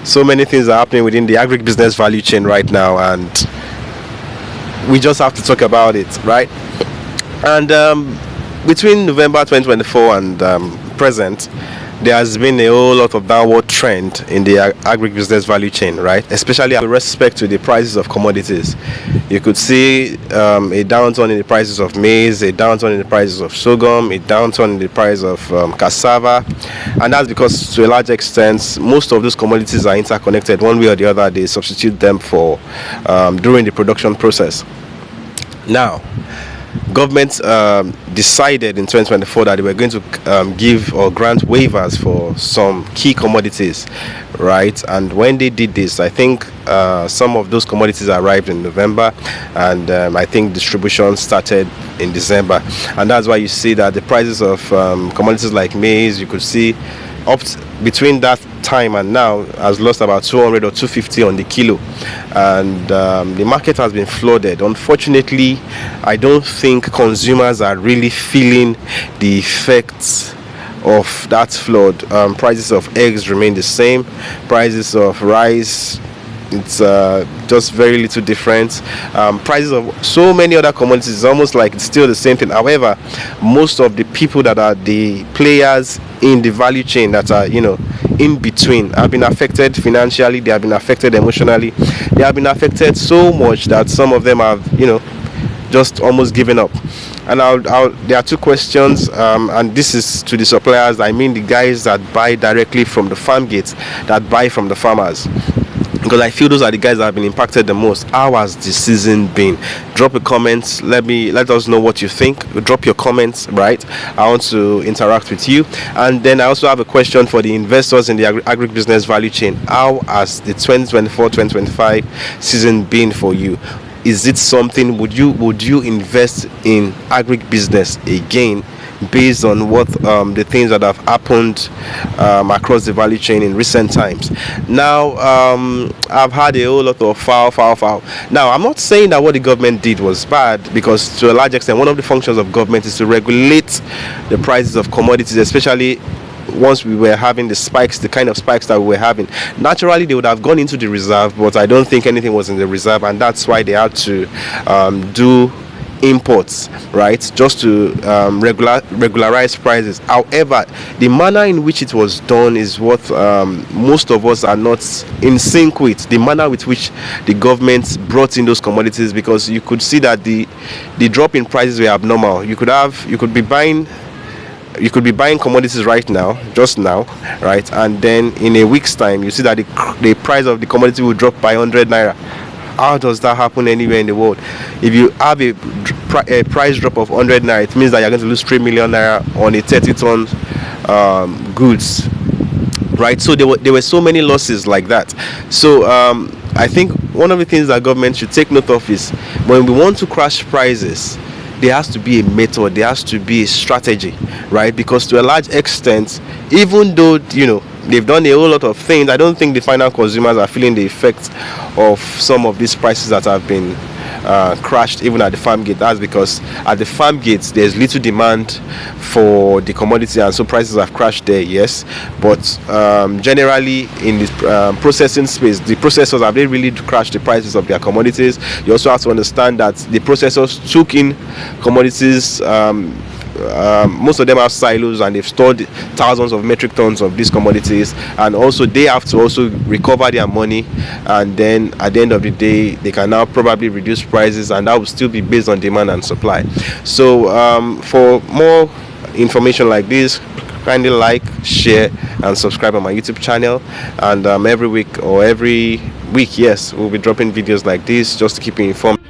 So many things are happening within the agribusiness value chain right now, and we just have to talk about it, right? And between November 2024 and present, there has been a whole lot of downward trend in the agribusiness value chain, right? Especially with respect to the prices of commodities. You could see a downturn in the prices of maize, a downturn in the prices of sorghum, a downturn in the price of cassava, and that's because, to a large extent, most of those commodities are interconnected. One way or the other, they substitute them for during the production process. Now, government decided in 2024 that they were going to give or grant waivers for some key commodities, right? And when they did this, I think some of those commodities arrived in November, and I think distribution started in December, and that's why you see that the prices of commodities like maize, you could see between that time and now has lost about 200 or 250 on the kilo, and the market has been flooded. Unfortunately, I don't think consumers are really feeling the effects of that flood. Prices of eggs remain the same, prices of rice, it's just very little difference. Prices of so many other commodities, it's almost like it's still the same thing. However, most of the people that are the players in the value chain that are in between have been affected financially, they have been affected emotionally, they have been affected so much that some of them have just almost given up. And there are two questions, and this is to the suppliers. I mean the guys that buy directly from the farm gates, that buy from the farmers, because I feel those are the guys that have been impacted the most. How has the season been? Drop a comment. Let us know what you think. Drop your comments, right? I want to interact with you. And then I also have a question for the investors in the agribusiness value chain. How has the 2024-2025 season been for you? Is it something, would you invest in agribusiness again, based on what the things that have happened across the value chain in recent times? Now, I've had a whole lot of foul. Now, I'm not saying that what the government did was bad, because to a large extent, one of the functions of government is to regulate the prices of commodities, especially once we were having the kind of spikes that we were having. Naturally, they would have gone into the reserve, but I don't think anything was in the reserve, and that's why they had to do imports, right, just to regularize prices. However, the manner in which it was done is what most of us are not in sync with, the manner with which the government brought in those commodities, because you could see that the drop in prices were abnormal. You could be buying commodities just now, right, and then in a week's time you see that the price of the commodity will drop by 100 naira. How does that happen anywhere in the world? If you have a price drop of 100 naira, it means that you're going to lose 3 million naira on a 30-ton goods, right? So there were so many losses like that. So I think one of the things that government should take note of is, when we want to crash prices, there has to be a method, there has to be a strategy, right? Because to a large extent, even though they've done a whole lot of things, I don't think the final consumers are feeling the effect of some of these prices that have been crashed even at the farm gate. That's because at the farm gates there's little demand for the commodity, and so prices have crashed there, yes. But generally in the processing space, the processors, have they really crashed the prices of their commodities? You also have to understand that the processors took in commodities, most of them have silos, and they've stored thousands of metric tons of these commodities, and also they have to also recover their money, and then at the end of the day they can now probably reduce prices, and that will still be based on demand and supply. So for more information like this, kindly like, share and subscribe on my YouTube channel. And every week, yes, we'll be dropping videos like this just to keep you informed.